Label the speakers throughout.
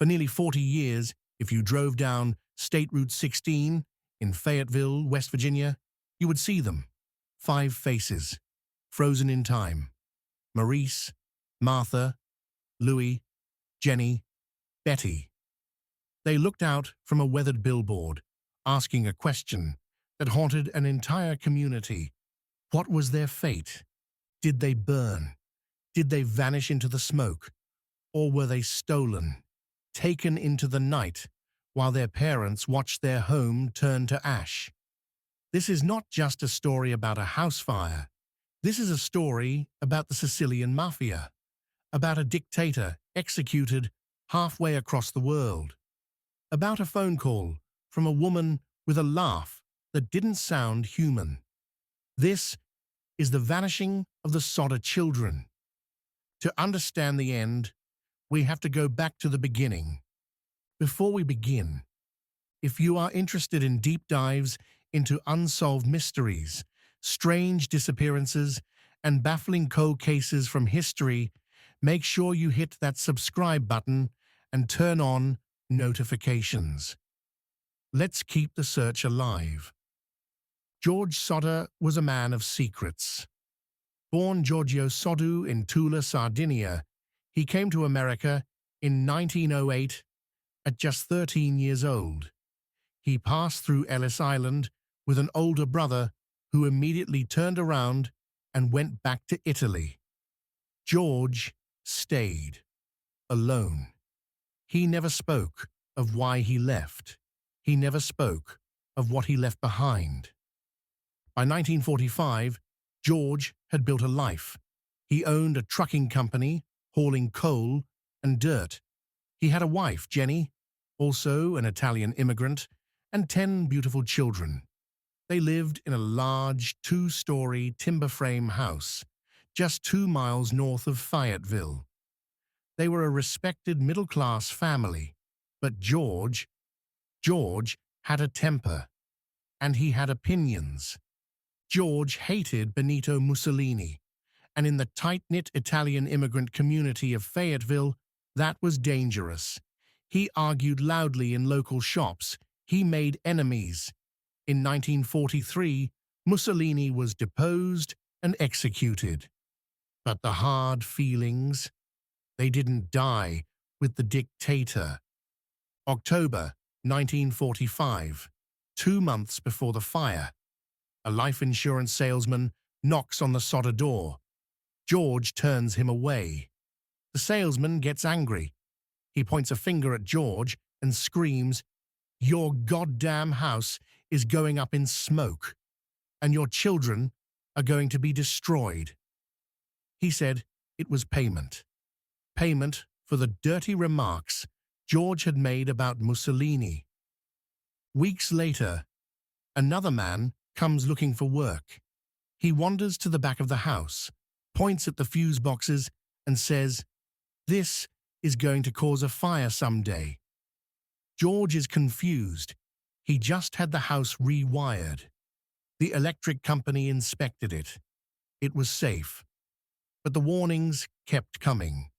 Speaker 1: For nearly 40 years, if you drove down State Route 16 in Fayetteville, West Virginia, you would see them. 5 faces, frozen in time. Maurice, Martha, Louis, Jenny, Betty. They looked out from a weathered billboard, asking a question that haunted an entire community. What was their fate? Did they burn? Did they vanish into the smoke? Or were they stolen, taken into the night, while their parents watched their home turn to ash? This is not just a story about a house fire. This is a story about the Sicilian mafia, about a dictator executed halfway across the world, about a phone call from a woman with a laugh that didn't sound human. This is the vanishing of the Sodder children. To understand the end, we have to go back to the beginning. Before we begin, if you are interested in deep dives into unsolved mysteries, strange disappearances, and baffling cold cases from history, make sure you hit that subscribe button and turn on notifications. Let's keep the search alive. George Sodder was a man of secrets. Born Giorgio Soddu in Tula, Sardinia, he came to America in 1908 at just 13 years old. He passed through Ellis Island with an older brother who immediately turned around and went back to Italy. George stayed, alone. He never spoke of why he left. He never spoke of what he left behind. By 1945, George had built a life. He owned a trucking company, hauling coal and dirt. He had a wife, Jenny, also an Italian immigrant, and 10 beautiful children. They lived in a large 2-story timber frame house, just 2 miles north of Fayetteville. They were a respected middle-class family, but George had a temper, and he had opinions. George hated Benito Mussolini, and in the tight-knit Italian immigrant community of Fayetteville, that was dangerous. He argued loudly in local shops. He made enemies. In 1943, Mussolini was deposed and executed. But the hard feelings, they didn't die with the dictator. October 1945, 2 months before the fire, a life insurance salesman knocks on the Sodder door. George turns him away. The salesman gets angry. He points a finger at George and screams, "Your goddamn house is going up in smoke, and your children are going to be destroyed." He said it was payment. Payment for the dirty remarks George had made about Mussolini. Weeks later, another man comes looking for work. He wanders to the back of the house, points at the fuse boxes, and says, "This is going to cause a fire someday." George is confused. He just had the house rewired. The electric company inspected it. It was safe. But the warnings kept coming.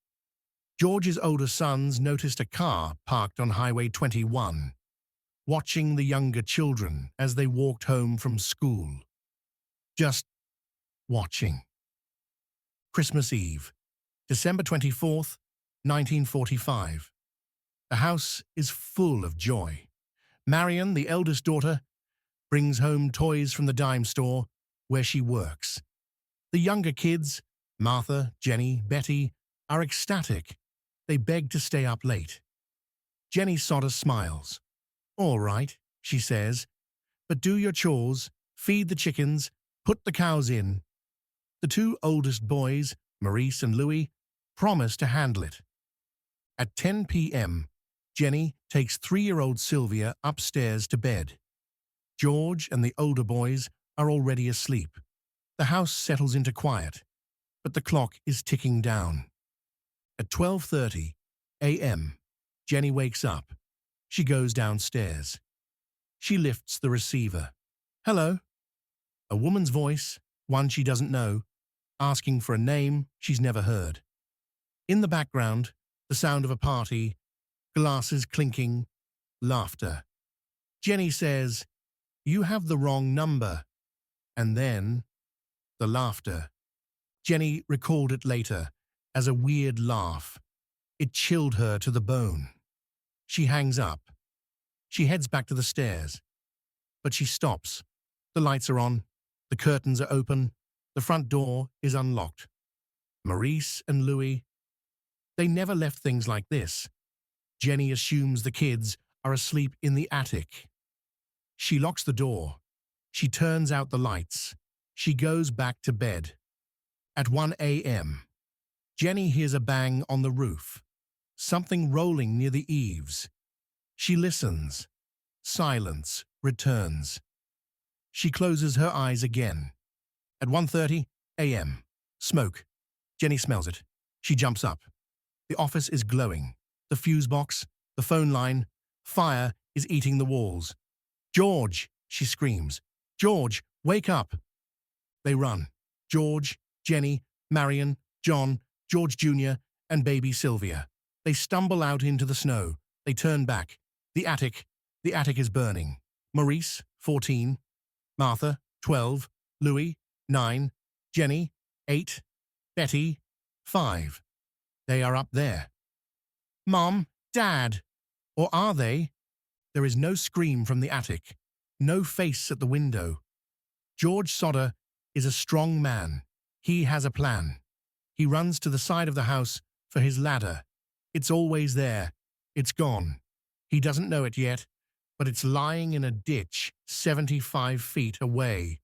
Speaker 1: George's older sons noticed a car parked on Highway 21, watching the younger children as they walked home from school. Just watching. Christmas Eve, December 24th, 1945. The house is full of joy. Marion, the eldest daughter, brings home toys from the dime store where she works. The younger kids, Martha, Jenny, Betty, are ecstatic. They beg to stay up late. Jenny Sodder smiles. "All right," she says, "but do your chores, feed the chickens, put the cows in." The 2 oldest boys, Maurice and Louis, promise to handle it. At 10 p.m., Jenny takes 3-year-old Sylvia upstairs to bed. George and the older boys are already asleep. The house settles into quiet, but the clock is ticking down. At 12:30 a.m., Jenny wakes up. She goes downstairs. She lifts the receiver. "Hello." A woman's voice, one she doesn't know, asking for a name she's never heard. In the background, the sound of a party glasses clinking, laughter. Jenny says, "You have the wrong number." And then, the laughter. Jenny recalled it later as a weird laugh. It chilled her to the bone. She hangs up. She heads back to the stairs. But she stops. The lights are on. The curtains are open. The front door is unlocked. Maurice and Louis, they never left things like this. Jenny assumes the kids are asleep in the attic. She locks the door. She turns out the lights. She goes back to bed. At 1 a.m., Jenny hears a bang on the roof, something rolling near the eaves. She listens. Silence returns. She closes her eyes again. At 1:30 a.m., smoke. Jenny smells it. She jumps up. The office is glowing. The fuse box, the phone line, fire is eating the walls. "George!" she screams. "George, wake up!" They run. George, Jenny, Marion, John, George Jr., and baby Sylvia. They stumble out into the snow. They turn back. The attic is burning. Maurice, 14. Martha, 12. Louis, 9. Jenny, 8. Betty, 5. They are up there. "Mom, Dad!" Or are they? There is no scream from the attic. No face at the window. George Sodder is a strong man. He has a plan. He runs to the side of the house for his ladder. It's always there. It's gone. He doesn't know it yet, but it's lying in a ditch 75 feet away.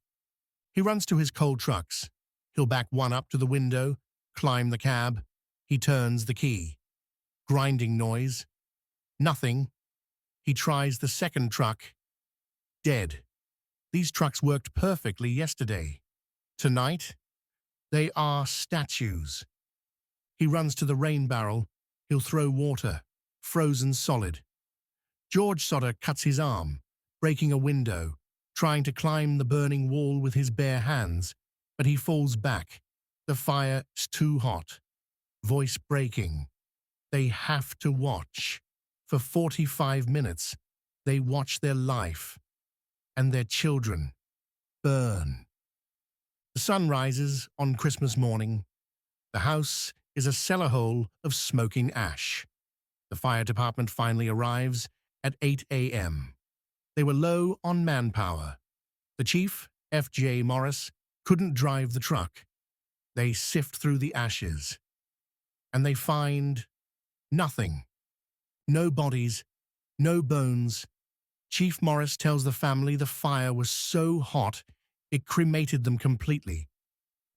Speaker 1: He runs to his coal trucks. He'll back one up to the window, climb the cab. He turns the key. Grinding noise. Nothing. He tries the second truck. Dead. These trucks worked perfectly yesterday. Tonight, they are statues. He runs to the rain barrel. He'll throw water, frozen solid. George Sodder cuts his arm, breaking a window, trying to climb the burning wall with his bare hands, but he falls back. The fire is too hot. Voice breaking. They have to watch. For 45 minutes, they watch their life and their children burn. The sun rises on Christmas morning. The house is a cellar hole of smoking ash. The fire department finally arrives at 8 a.m. They were low on manpower. The chief, F.J. Morris, couldn't drive the truck. They sift through the ashes. And they find nothing. No bodies, no bones. Chief Morris tells the family the fire was so hot it cremated them completely.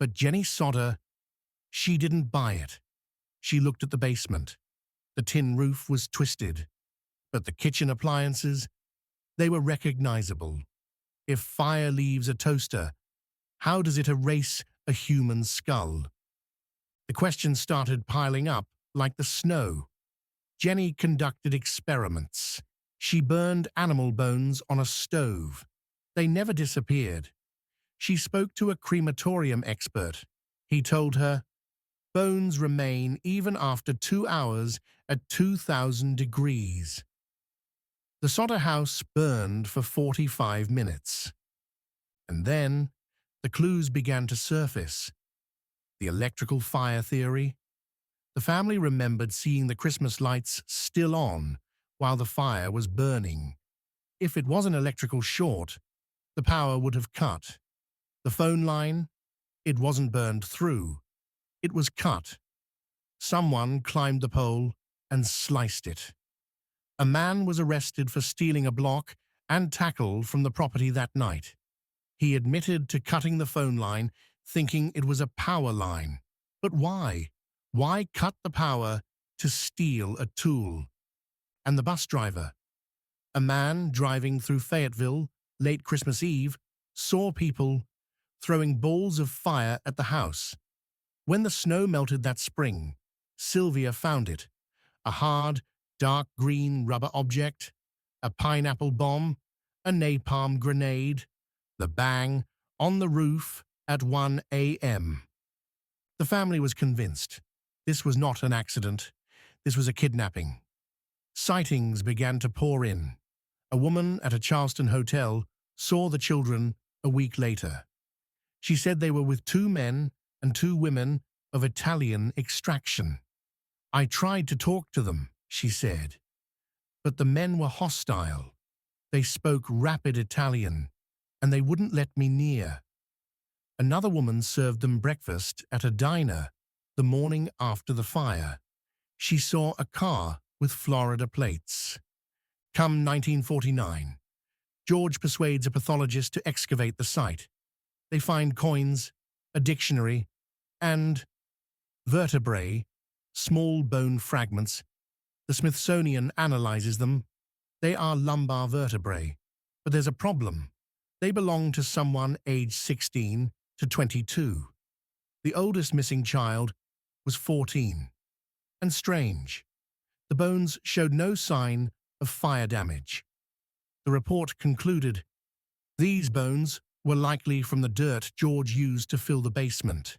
Speaker 1: But Jenny Sodder, she didn't buy it. She looked at the basement. The tin roof was twisted, but the kitchen appliances, they were recognizable. If fire leaves a toaster, how does it erase a human skull? The questions started piling up like the snow. Jenny conducted experiments. She burned animal bones on a stove. They never disappeared. She spoke to a crematorium expert. He told her, bones remain even after 2 hours at 2,000 degrees. The Sodder house burned for 45 minutes. And then the clues began to surface. The electrical fire theory. The family remembered seeing the Christmas lights still on while the fire was burning. If it was an electrical short, the power would have cut. The phone line, it wasn't burned through. It was cut. Someone climbed the pole and sliced it. A man was arrested for stealing a block and tackle from the property that night. He admitted to cutting the phone line, thinking it was a power line. But why? Why cut the power to steal a tool? And the bus driver, a man driving through Fayetteville late Christmas Eve, saw people throwing balls of fire at the house. When the snow melted that spring, Sylvia found it, a hard, dark green rubber object, a pineapple bomb, a napalm grenade, the bang on the roof at 1 a.m. The family was convinced this was not an accident. This was a kidnapping. Sightings began to pour in. A woman at a Charleston hotel saw the children a week later. She said they were with two men and two women of Italian extraction. "I tried to talk to them," she said, "but the men were hostile. They spoke rapid Italian, and they wouldn't let me near." Another woman served them breakfast at a diner the morning after the fire. She saw a car with Florida plates. Come 1949, George persuades a pathologist to excavate the site. They find coins, a dictionary, and vertebrae, small bone fragments. The Smithsonian analyzes them. They are lumbar vertebrae, but there's a problem. They belong to someone aged 16 to 22. The oldest missing child was 14. And strange, the bones showed no sign of fire damage. The report concluded these bones were likely from the dirt George used to fill the basement.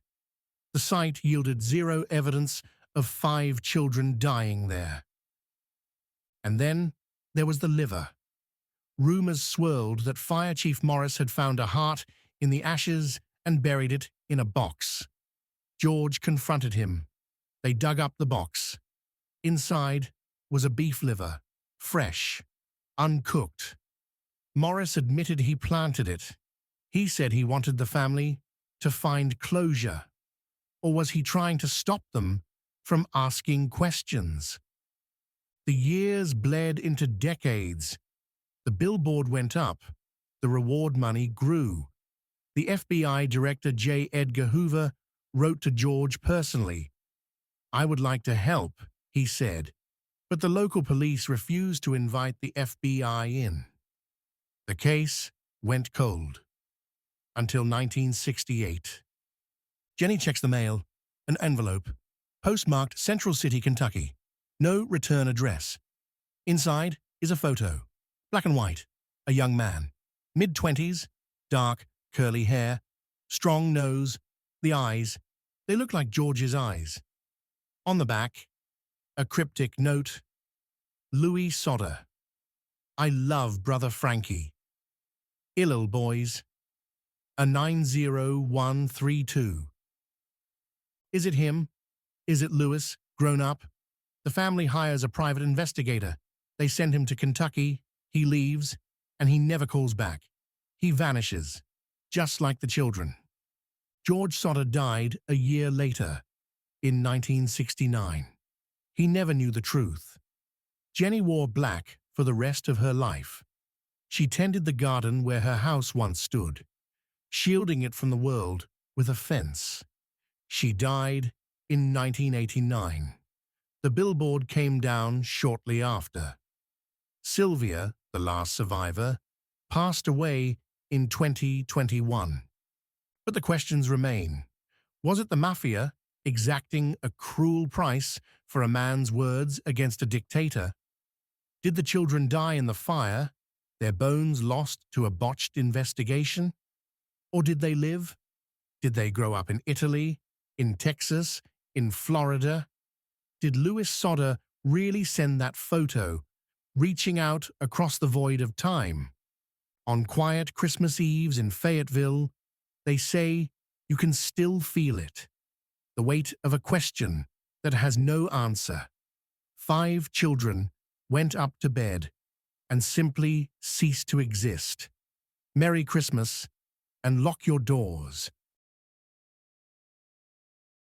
Speaker 1: The site yielded zero evidence of 5 children dying there. And then there was the liver. Rumors swirled that Fire Chief Morris had found a heart in the ashes and buried it in a box. George confronted him. They dug up the box. Inside was a beef liver, fresh, uncooked. Morris admitted he planted it. He said he wanted the family to find closure. Or was he trying to stop them from asking questions? The years bled into decades. The billboard went up. The reward money grew. The FBI Director J. Edgar Hoover wrote to George personally. "I would like to help," he said, but the local police refused to invite the FBI in. The case went cold until 1968. Jenny checks the mail, an envelope, postmarked Central City, Kentucky. No return address. Inside is a photo, black and white, a young man, mid-20s, dark, curly hair, strong nose, the eyes, they look like George's eyes. On the back, a cryptic note, Louis Sodder. "I love Brother Frankie. Illil boys. A 90132. Is it him? Is it Louis, grown up? The family hires a private investigator. They send him to Kentucky. He leaves, and he never calls back. He vanishes, just like the children." George Sodder died a year later, in 1969. He never knew the truth. Jenny wore black for the rest of her life. She tended the garden where her house once stood, shielding it from the world with a fence. She died in 1989. The billboard came down shortly after. Sylvia, the last survivor, passed away in 2021. But the questions remain. Was it the mafia exacting a cruel price for a man's words against a dictator? Did the children die in the fire, their bones lost to a botched investigation? Or did they live? Did they grow up in Italy, in Texas, in Florida? Did Louis Sodder really send that photo, reaching out across the void of time? On quiet Christmas Eves in Fayetteville, they say you can still feel it. The weight of a question that has no answer. 5 children went up to bed and simply ceased to exist. Merry Christmas, and lock your doors.